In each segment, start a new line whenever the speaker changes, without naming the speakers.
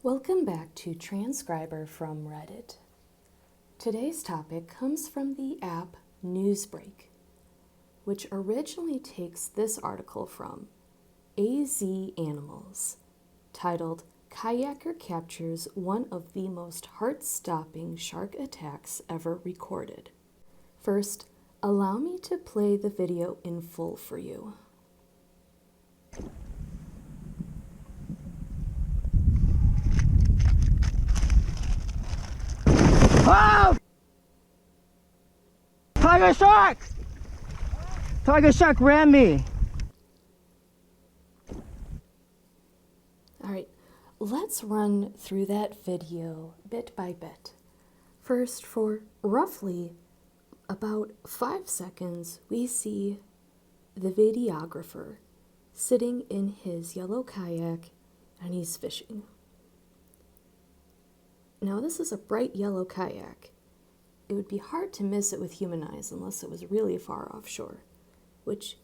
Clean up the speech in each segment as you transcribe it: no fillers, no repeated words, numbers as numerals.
Welcome back to Transcriber from Reddit. Today's topic comes from the app NewsBreak, which originally takes this article from AZ Animals, titled Kayaker Captures One of the Most Heart-Stopping Shark Attacks Ever Recorded. First, allow me to play the video in full for you.
Oh! Tiger shark! Tiger shark ran me.
All right, let's run through that video bit by bit. First, for roughly about 5 seconds, we see the videographer sitting in his yellow kayak and he's fishing. Now, this is a bright yellow kayak. It would be hard to miss it with human eyes unless it was really far offshore, which,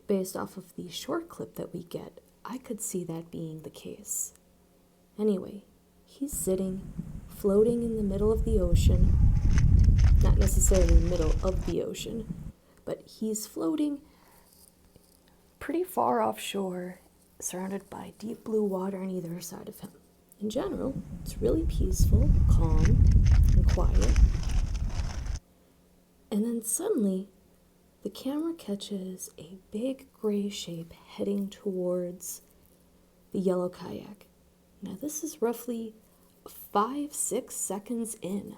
based off of the short clip that we get, I could see that being the case. Anyway, he's sitting, floating in the middle of the ocean. Not necessarily in the middle of the ocean, but he's floating pretty far offshore, surrounded by deep blue water on either side of him. In general, it's really peaceful, calm, and quiet. And then suddenly, the camera catches a big gray shape heading towards the yellow kayak. Now, this is roughly 5-6 seconds in.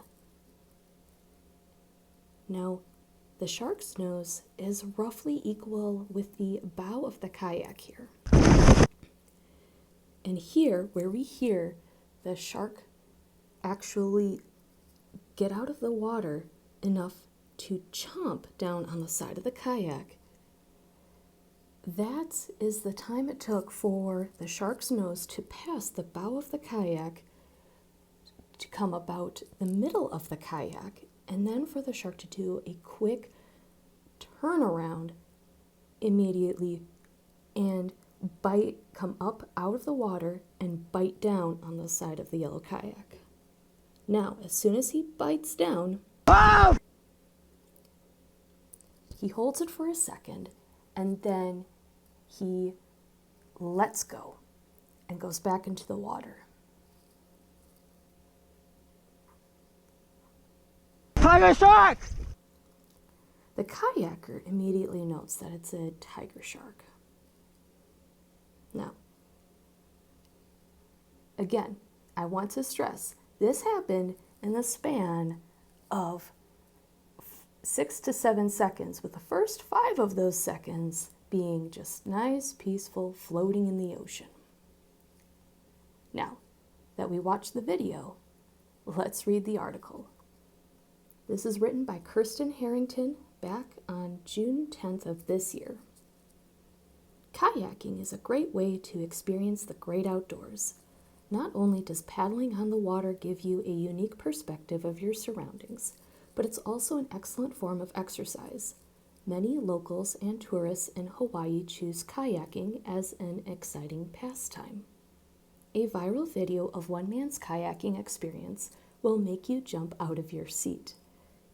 Now, the shark's nose is roughly equal with the bow of the kayak here. And here, where we hear the shark actually get out of the water enough to chomp down on the side of the kayak, that is the time it took for the shark's nose to pass the bow of the kayak to come about the middle of the kayak, and then for the shark to do a quick turnaround immediately and come up out of the water and bite down on the side of the yellow kayak. Now, as soon as he bites down,
Oh!
he holds it for a second, and then he lets go and goes back into the water.
Tiger shark!
The kayaker immediately notes that it's a tiger shark. Now, again, I want to stress, this happened in the span of 6 to 7 seconds, with the first 5 of those seconds being just nice, peaceful, floating in the ocean. Now that we watched the video, let's read the article. This is written by Kirsten Harrington back on June 10th of this year. Kayaking is a great way to experience the great outdoors. Not only does paddling on the water give you a unique perspective of your surroundings, but it's also an excellent form of exercise. Many locals and tourists in Hawaii choose kayaking as an exciting pastime. A viral video of one man's kayaking experience will make you jump out of your seat.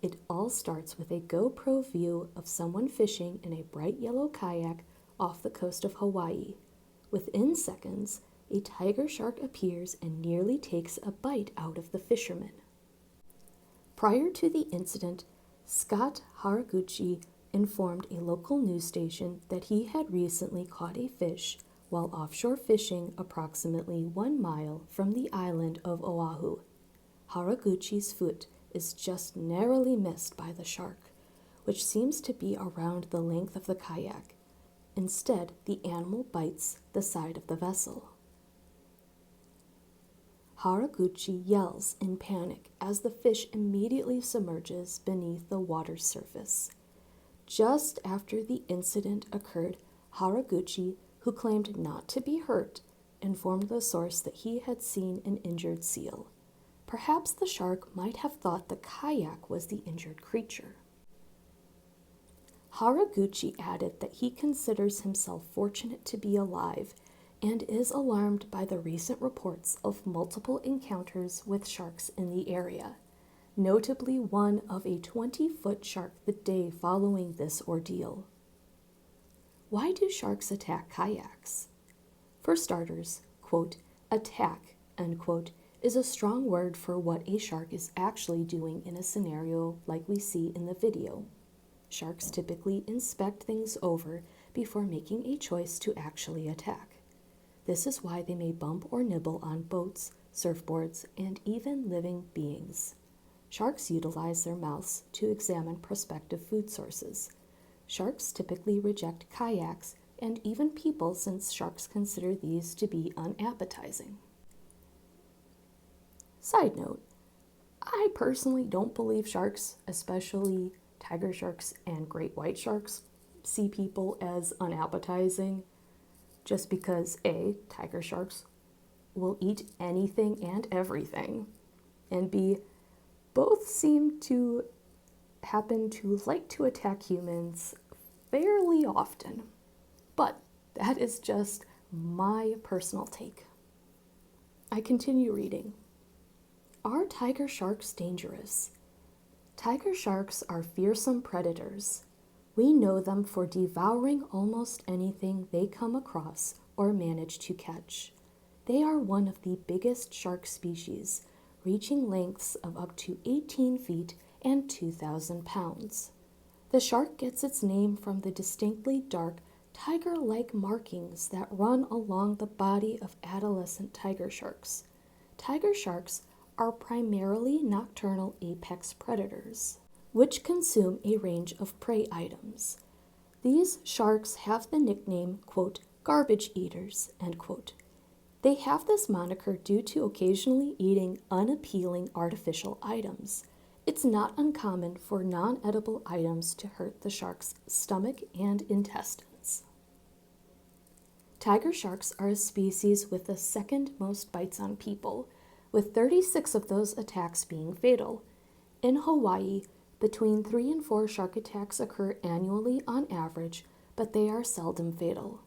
It all starts with a GoPro view of someone fishing in a bright yellow kayak off the coast of Hawaii. Within seconds, a tiger shark appears and nearly takes a bite out of the fisherman. Prior to the incident, Scott Haraguchi informed a local news station that he had recently caught a fish while offshore fishing approximately 1 mile from the island of Oahu. Haraguchi's foot is just narrowly missed by the shark, which seems to be around the length of the kayak. Instead, the animal bites the side of the vessel. Haraguchi yells in panic as the fish immediately submerges beneath the water's surface. Just after the incident occurred, Haraguchi, who claimed not to be hurt, informed the source that he had seen an injured seal. Perhaps the shark might have thought the kayak was the injured creature. Haraguchi added that he considers himself fortunate to be alive and is alarmed by the recent reports of multiple encounters with sharks in the area, notably one of a 20-foot shark the day following this ordeal. Why do sharks attack kayaks? For starters, quote, attack, end quote, is a strong word for what a shark is actually doing in a scenario like we see in the video. Sharks typically inspect things over before making a choice to actually attack. This is why they may bump or nibble on boats, surfboards, and even living beings. Sharks utilize their mouths to examine prospective food sources. Sharks typically reject kayaks and even people since sharks consider these to be unappetizing. Side note, I personally don't believe sharks, especially tiger sharks and great white sharks, see people as unappetizing just because A, tiger sharks will eat anything and everything, and B, both seem to happen to like to attack humans fairly often. But that is just my personal take. I continue reading. Are tiger sharks dangerous? Tiger sharks are fearsome predators. We know them for devouring almost anything they come across or manage to catch. They are one of the biggest shark species, reaching lengths of up to 18 feet and 2,000 pounds. The shark gets its name from the distinctly dark, tiger-like markings that run along the body of adolescent tiger sharks. Tiger sharks are primarily nocturnal apex predators, which consume a range of prey items. These sharks have the nickname, quote, garbage eaters, end quote. They have this moniker due to occasionally eating unappealing artificial items. It's not uncommon for non-edible items to hurt the shark's stomach and intestines. Tiger sharks are a species with the second most bites on people, with 36 of those attacks being fatal. In Hawaii, between 3 and 4 shark attacks occur annually on average, but they are seldom fatal.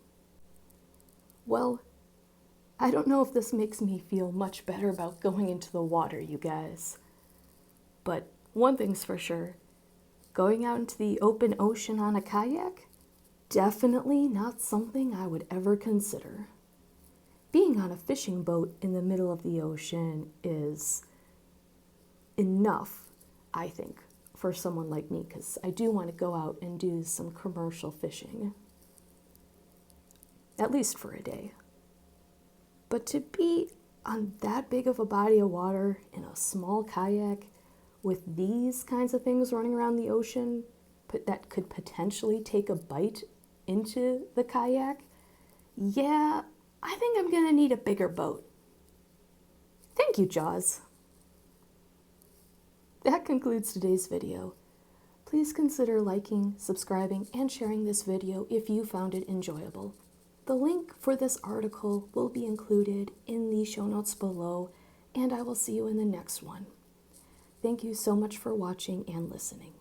Well, I don't know if this makes me feel much better about going into the water, you guys. But one thing's for sure, going out into the open ocean on a kayak? Definitely not something I would ever consider. Being on a fishing boat in the middle of the ocean is enough, I think, for someone like me, because I do want to go out and do some commercial fishing. At least for a day. But to be on that big of a body of water in a small kayak with these kinds of things running around the ocean that could potentially take a bite into the kayak, yeah, I think I'm going to need a bigger boat. Thank you, Jaws. That concludes today's video. Please consider liking, subscribing, and sharing this video if you found it enjoyable. The link for this article will be included in the show notes below, and I will see you in the next one. Thank you so much for watching and listening.